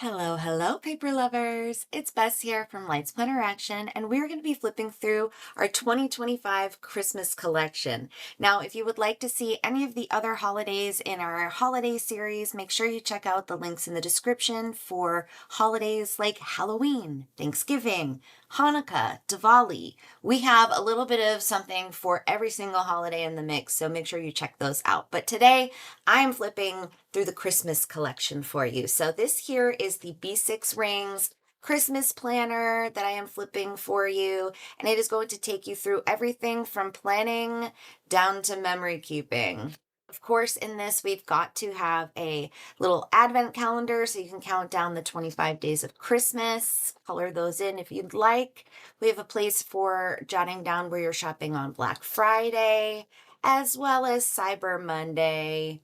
Hello, hello, paper lovers. It's Bess here from Lights Planner Action, and we're going to be flipping through our 2025 Christmas collection. Now, if you would like to see any of the other holidays in our holiday series, make sure you check out the links in the description for holidays like Halloween, Thanksgiving, Hanukkah, Diwali. We have a little bit of something for every single holiday in the mix, so make sure you check those out. But today, I'm flipping through the Christmas collection for you. So this here is the B6 Rings Christmas planner that I am flipping for you, and it is going to take you through everything from planning down to memory keeping. Of course, in this, we've got to have a little advent calendar so you can count down the 25 days of Christmas. Color those in if you'd like. We have a place for jotting down where you're shopping on Black Friday, as well as Cyber Monday.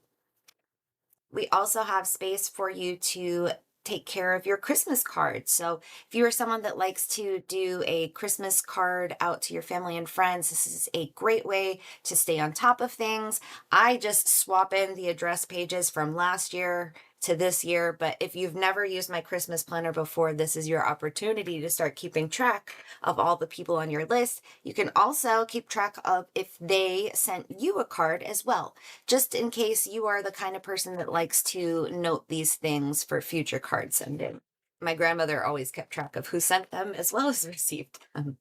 We also have space for you to take care of your Christmas cards. So if you are someone that likes to do a Christmas card out to your family and friends, this is a great way to stay on top of things. I just swap in the address pages from last year to this year, but if you've never used my Christmas planner before, this is your opportunity to start keeping track of all the people on your list. You can also keep track of if they sent you a card as well, just in case you are the kind of person that likes to note these things for future card sending. My grandmother always kept track of who sent them as well as received them.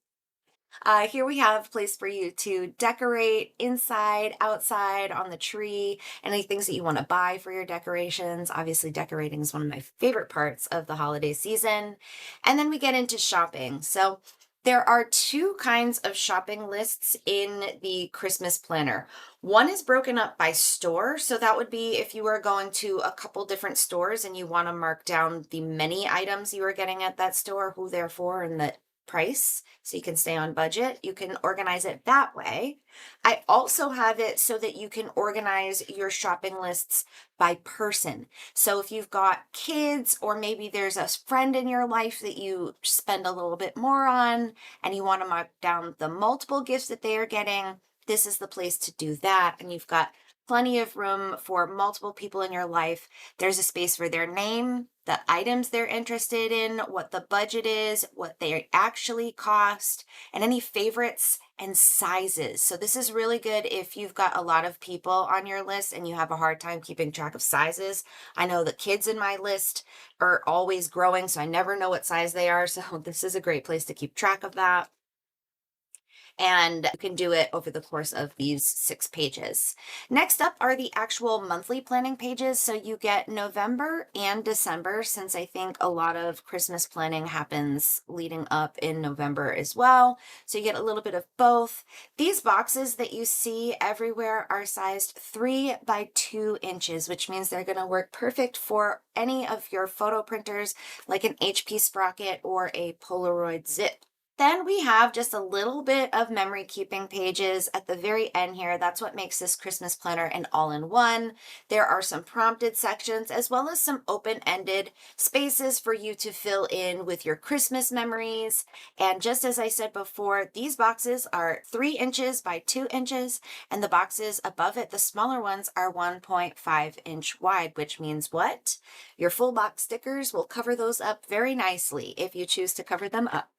Here we have a place for you to decorate inside, outside, on the tree, any things that you want to buy for your decorations. Obviously, decorating is one of my favorite parts of the holiday season. And then we get into shopping. So there are two kinds of shopping lists in the Christmas planner. One is broken up by store. So that would be if you were going to a couple different stores and you want to mark down the many items you are getting at that store, who they're for, and the price so you can stay on budget. You can organize it that way. I also have it so that you can organize your shopping lists by person. So if you've got kids, or maybe there's a friend in your life that you spend a little bit more on and you want to mark down the multiple gifts that they are getting, this is the place to do that. And you've got plenty of room for multiple people in your life. There's a space for their name, the items they're interested in, what the budget is, what they actually cost, and any favorites and sizes. So this is really good if you've got a lot of people on your list and you have a hard time keeping track of sizes. I know the kids in my list are always growing, so I never know what size they are. So this is a great place to keep track of that, and you can do it over the course of these 6 pages. Next up are the actual monthly planning pages. So you get November and December, since I think a lot of Christmas planning happens leading up in November as well. So you get a little bit of both. These boxes that you see everywhere are sized 3 by 2 inches, which means they're going to work perfect for any of your photo printers, like an HP Sprocket or a Polaroid Zip. Then we have just a little bit of memory keeping pages at the very end here. That's what makes this Christmas planner an all-in-one. There are some prompted sections as well as some open-ended spaces for you to fill in with your Christmas memories. And just as I said before, these boxes are 3 inches by 2 inches, and the boxes above it, the smaller ones, are 1.5-inch wide, which means what? Your full box stickers will cover those up very nicely if you choose to cover them up.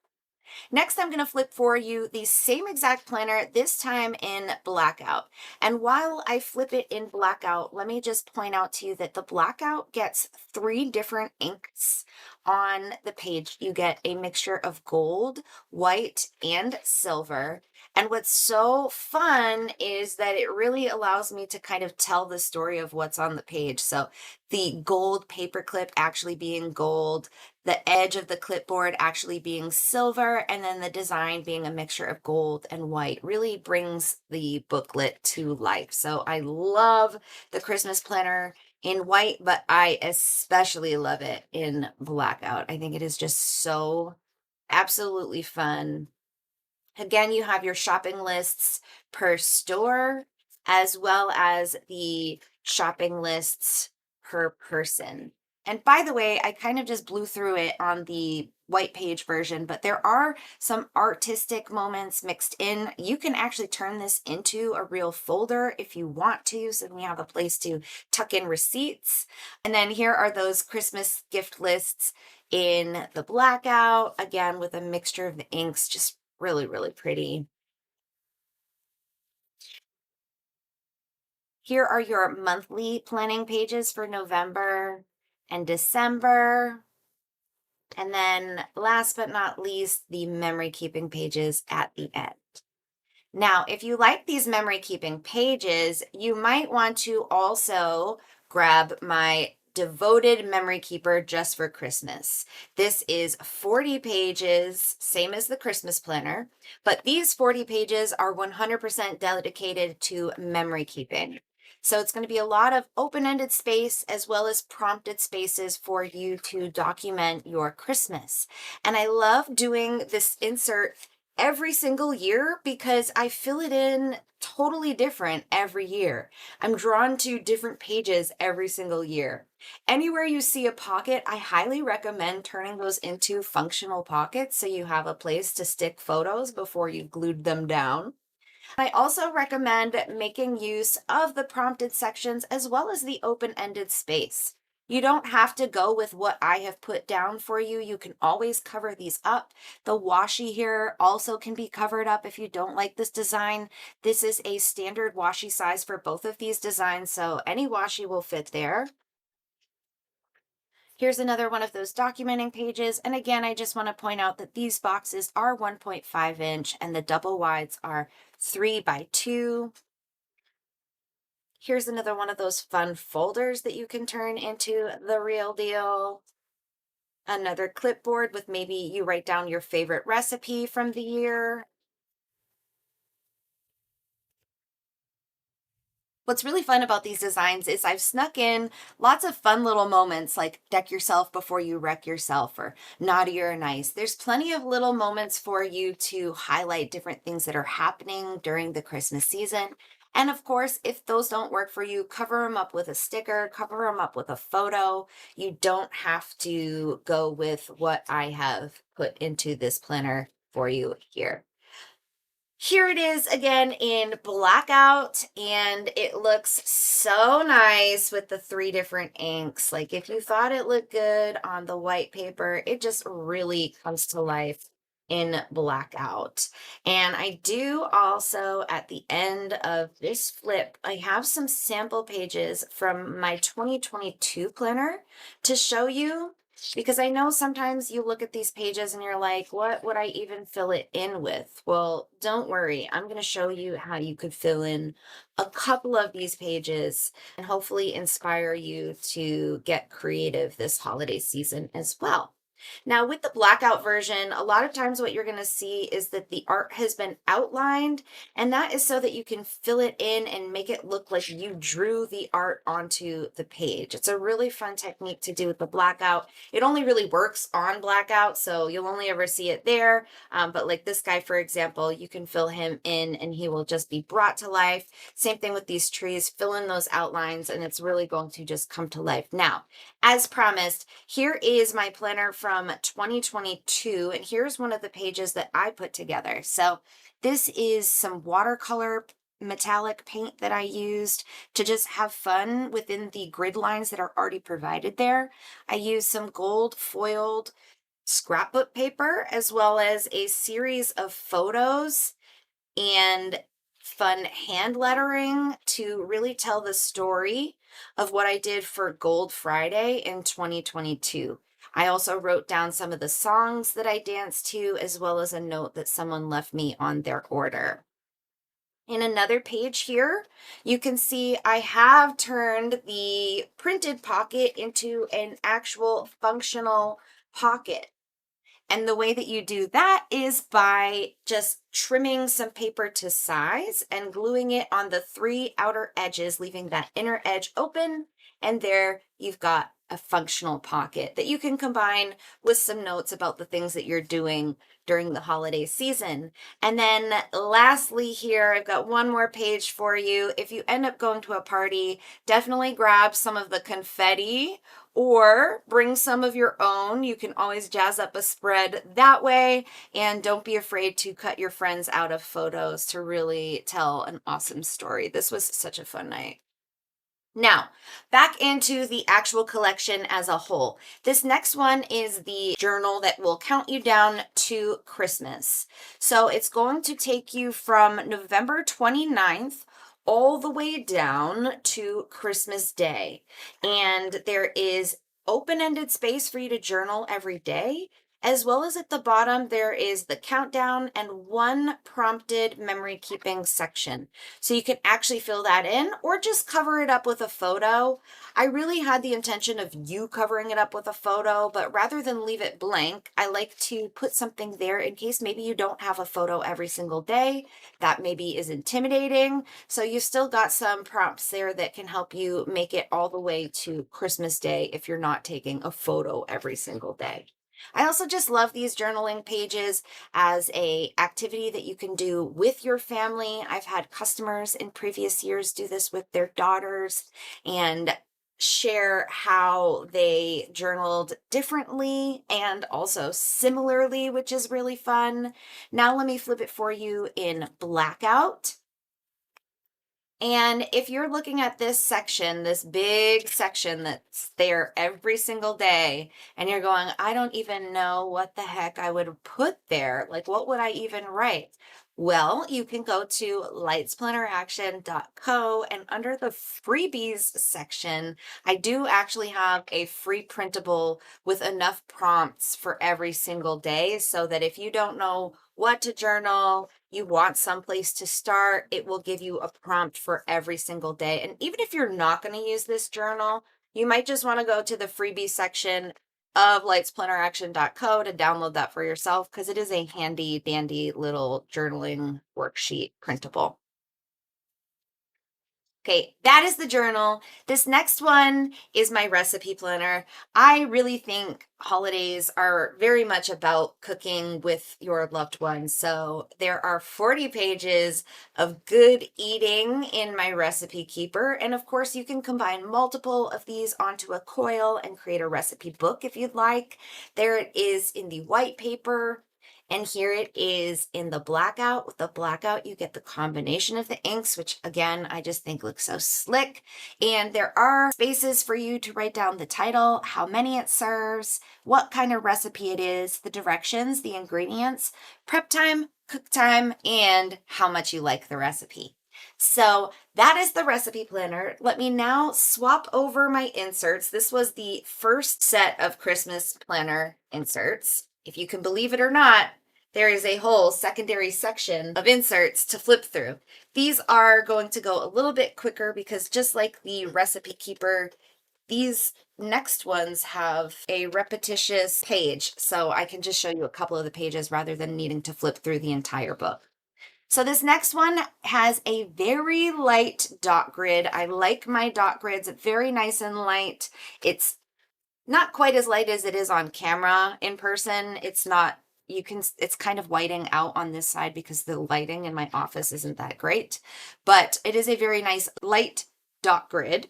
Next, I'm going to flip for you the same exact planner, this time in blackout. And while I flip it in blackout, let me just point out to you that the blackout gets 3 different inks on the page. You get a mixture of gold, white, and silver. And what's so fun is that it really allows me to kind of tell the story of what's on the page. So the gold paperclip actually being gold, the edge of the clipboard actually being silver, and then the design being a mixture of gold and white really brings the booklet to life. So I love the Christmas planner in white, but I especially love it in blackout. I think it is just so absolutely fun. Again, you have your shopping lists per store, as well as the shopping lists per person. And by the way, I kind of just blew through it on the white page version, but there are some artistic moments mixed in. You can actually turn this into a real folder if you want to, so then you have a place to tuck in receipts. And then here are those Christmas gift lists in the blackout, again with a mixture of the inks, just really, really pretty. Here are your monthly planning pages for November and December. And then last but not least, the memory keeping pages at the end. Now, if you like these memory keeping pages, you might want to also grab my devoted memory keeper just for Christmas. This is 40 pages, same as the Christmas planner, but these 40 pages are 100% dedicated to memory keeping. So it's going to be a lot of open-ended space as well as prompted spaces for you to document your Christmas. And I love doing this insert every single year because I fill it in totally different every year. I'm drawn to different pages every single year. Anywhere you see a pocket, I highly recommend turning those into functional pockets so you have a place to stick photos before you've glued them down. I also recommend making use of the prompted sections as well as the open-ended space. You don't have to go with what I have put down for you. You can always cover these up. The washi here also can be covered up if you don't like this design. This is a standard washi size for both of these designs, so any washi will fit there. Here's another one of those documenting pages. And again, I just want to point out that these boxes are 1.5 inch and the double wides are 3 by 2. Here's another one of those fun folders that you can turn into the real deal. Another clipboard with maybe you write down your favorite recipe from the year. What's really fun about these designs is I've snuck in lots of fun little moments like deck yourself before you wreck yourself or naughty or nice. There's plenty of little moments for you to highlight different things that are happening during the Christmas season. And of course, if those don't work for you, cover them up with a sticker, cover them up with a photo. You don't have to go with what I have put into this planner for you here. Here it is again in blackout, and it looks so nice with the 3 different inks. Like if you thought it looked good on the white paper, it just really comes to life in blackout. And I do also, at the end of this flip, I have some sample pages from my 2022 planner to show you, because I know sometimes you look at these pages and you're like, what would I even fill it in with? Well, don't worry. I'm going to show you how you could fill in a couple of these pages and hopefully inspire you to get creative this holiday season as well. Now, with the blackout version, a lot of times what you're going to see is that the art has been outlined, and that is so that you can fill it in and make it look like you drew the art onto the page. It's a really fun technique to do with the blackout. It only really works on blackout, so you'll only ever see it there. But like this guy, for example, you can fill him in and he will just be brought to life. Same thing with these trees, fill in those outlines and it's really going to just come to life. Now, as promised, here is my planner from 2022, and here's one of the pages that I put together. So this is some watercolor metallic paint that I used to just have fun within the grid lines that are already provided there. I used some gold foiled scrapbook paper as well as a series of photos and fun hand lettering to really tell the story of what I did for Gold Friday in 2022. I also wrote down some of the songs that I danced to, as well as a note that someone left me on their order. In another page here, you can see I have turned the printed pocket into an actual functional pocket. And the way that you do that is by just trimming some paper to size and gluing it on the 3 outer edges, leaving that inner edge open. And there you've got a functional pocket that you can combine with some notes about the things that you're doing during the holiday season. And then lastly here, I've got one more page for you. If you end up going to a party, definitely grab some of the confetti or bring some of your own. You can always jazz up a spread that way. And don't be afraid to cut your friends out of photos to really tell an awesome story. This was such a fun night. Now, back into the actual collection as a whole. This next one is the journal that will count you down to Christmas. So it's going to take you from November 29th all the way down to Christmas Day. And there is open-ended space for you to journal every day. As well as at the bottom, there is the countdown and one prompted memory keeping section. So you can actually fill that in or just cover it up with a photo. I really had the intention of you covering it up with a photo, but rather than leave it blank, I like to put something there in case maybe you don't have a photo every single day. That maybe is intimidating. So you've still got some prompts there that can help you make it all the way to Christmas Day if you're not taking a photo every single day. I also just love these journaling pages as a activity that you can do with your family. I've had customers in previous years do this with their daughters and share how they journaled differently and also similarly, which is really fun. Now let me flip it for you in blackout. And if you're looking at this section, this big section that's there every single day, and you're going, I don't even know what the heck I would put there. Like, what would I even write? Well, you can go to lightsplanneraction.co, and under the freebies section, I do actually have a free printable with enough prompts for every single day so that if you don't know what to journal, you want someplace to start, it will give you a prompt for every single day. And even if you're not going to use this journal, you might just want to go to the freebie section of lightsplanneraction.co to download that for yourself because it is a handy dandy little journaling worksheet printable. Okay, that is the journal. This next one is my recipe planner. I really think holidays are very much about cooking with your loved ones. So there are 40 pages of good eating in my recipe keeper. And of course, you can combine multiple of these onto a coil and create a recipe book if you'd like. There it is in the white paper. And here it is in the blackout. With the blackout, you get the combination of the inks, which again, I just think looks so slick. And there are spaces for you to write down the title, how many it serves, what kind of recipe it is, the directions, the ingredients, prep time, cook time, and how much you like the recipe. So that is the recipe planner. Let me now swap over my inserts. This was the first set of Christmas planner inserts. If you can believe it or not, there is a whole secondary section of inserts to flip through. These are going to go a little bit quicker because just like the recipe keeper, these next ones have a repetitious page. So I can just show you a couple of the pages rather than needing to flip through the entire book. So this next one has a very light dot grid. I like my dot grids, very nice and light. It's not quite as light as it is on camera in person. It's not, it's kind of whiting out on this side because the lighting in my office isn't that great, but it is a very nice light dot grid.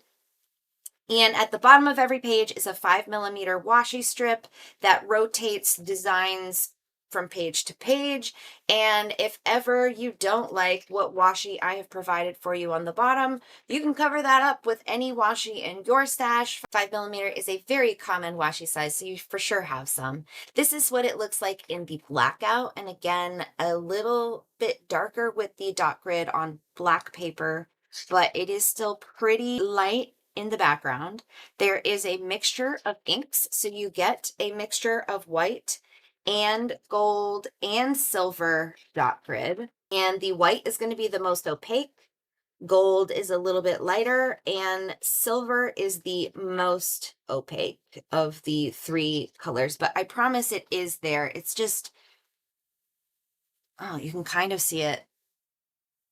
And at the bottom of every page is a 5mm washi strip that rotates designs from page to page. And if ever you don't like what washi I have provided for you on the bottom, you can cover that up with any washi in your stash. 5mm is a very common washi size, so you for sure have some. This is what it looks like in the blackout. And again, a little bit darker with the dot grid on black paper, but it is still pretty light in the background. There is a mixture of inks, so you get a mixture of white and gold and silver dot grid. And the white is going to be the most opaque, gold is a little bit lighter, and silver is the most opaque of the three colors. But I promise it is there. It's just, oh, you can kind of see it.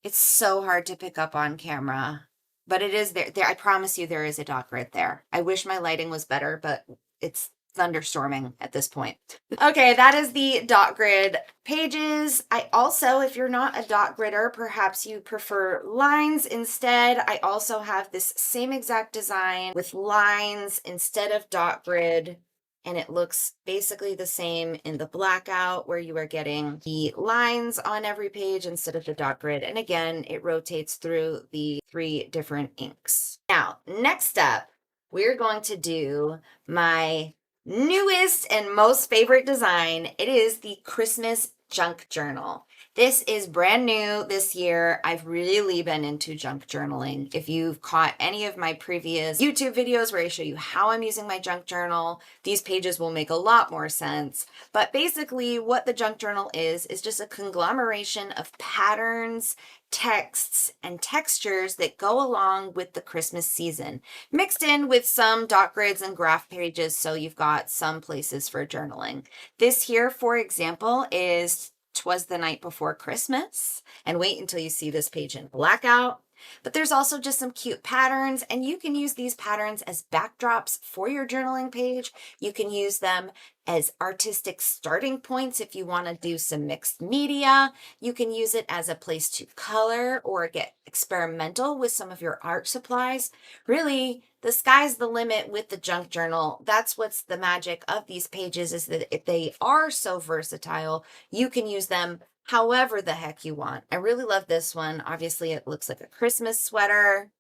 It's so hard to pick up on camera, but it is there. I promise you there is a dot grid there. I wish my lighting was better, but it's thunderstorming at this point. Okay, that is the dot grid pages. I also, if you're not a dot gridder, perhaps you prefer lines instead. I also have this same exact design with lines instead of dot grid. And it looks basically the same in the blackout, where you are getting the lines on every page instead of the dot grid. And again, it rotates through the 3 different inks. Now, next up, we're going to do my newest and most favorite design. It is the Christmas junk journal. This is brand new this year. I've really been into junk journaling. If you've caught any of my previous YouTube videos where I show you how I'm using my junk journal, these pages will make a lot more sense. But basically what the junk journal is just a conglomeration of patterns, texts, and textures that go along with the Christmas season, mixed in with some dot grids and graph pages, so you've got some places for journaling. This here, for example, is 'Twas the Night Before Christmas, and wait until you see this page in blackout. But there's also just some cute patterns, and you can use these patterns as backdrops for your journaling page. You can use them as artistic starting points if you want to do some mixed media. You can use it as a place to color or get experimental with some of your art supplies. Really, the sky's the limit with the junk journal. That's what's the magic of these pages, is that if they are so versatile, you can use them however the heck you want. I really love this one. Obviously, it looks like a Christmas sweater.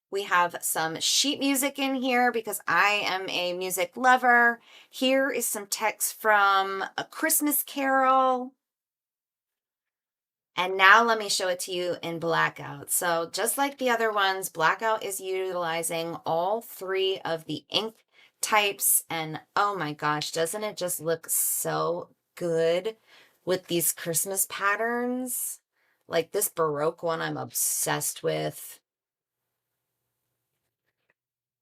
We have some sheet music in here because I am a music lover. Here is some text from A Christmas Carol. And now let me show it to you in blackout. So just like the other ones, blackout is utilizing all 3 of the ink types. And oh my gosh, doesn't it just look so good with these Christmas patterns? Like this Baroque one I'm obsessed with.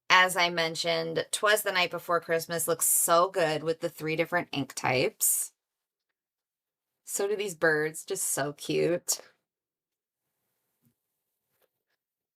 As I mentioned, 'Twas the Night Before Christmas looks so good with the 3 different ink types. So do these birds, just so cute.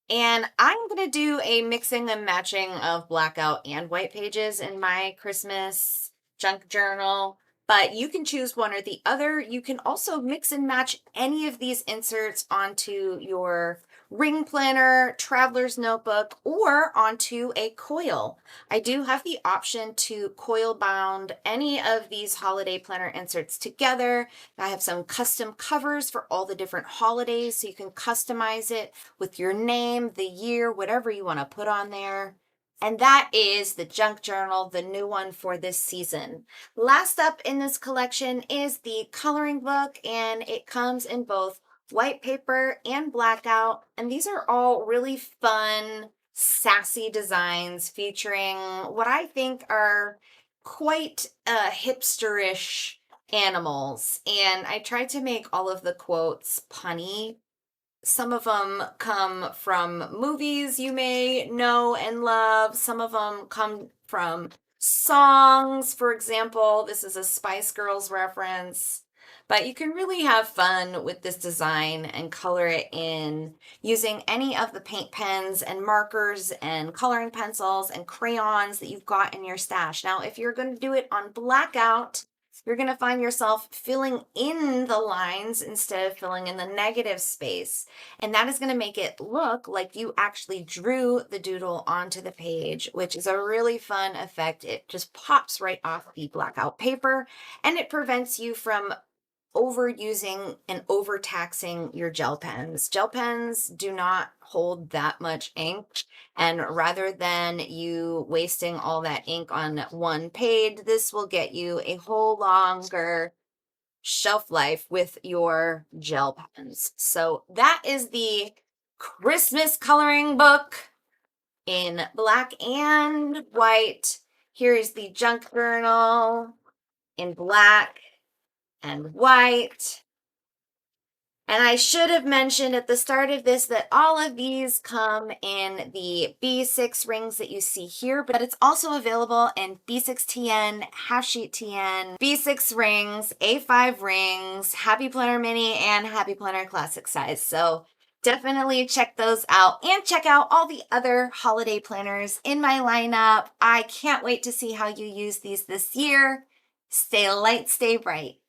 And I'm going to do a mixing and matching of blackout and white pages in my Christmas junk journal, but you can choose one or the other. You can also mix and match any of these inserts onto your ring planner, traveler's notebook, or onto a coil. I do have the option to coil bound any of these holiday planner inserts together. I have some custom covers for all the different holidays, so you can customize it with your name, the year, whatever you want to put on there. And that is the junk journal, the new one for this season. Last up in this collection is the coloring book, and it comes in both white paper and blackout. And these are all really fun, sassy designs featuring what I think are quite hipsterish animals. And I tried to make all of the quotes punny. Some of them come from movies you may know and love. Some of them come from songs. For example, this is a Spice Girls reference. But you can really have fun with this design and color it in using any of the paint pens and markers and coloring pencils and crayons that you've got in your stash. Now, if you're going to do it on blackout, you're going to find yourself filling in the lines instead of filling in the negative space. And that is going to make it look like you actually drew the doodle onto the page, which is a really fun effect. It just pops right off the blackout paper, and it prevents you from overusing and overtaxing your gel pens. Gel pens do not hold that much ink, and rather than you wasting all that ink on one page, this will get you a whole longer shelf life with your gel pens. So that is the Christmas coloring book in black and white. Here is the junk journal in black and white. And I should have mentioned at the start of this that all of these come in the B6 rings that you see here, but it's also available in B6 TN, half sheet TN, B6 rings, A5 rings, Happy Planner Mini, and Happy Planner Classic size. So Definitely check those out and check out all the other holiday planners in my lineup. I can't wait to see how you use these this year. Stay light, stay bright.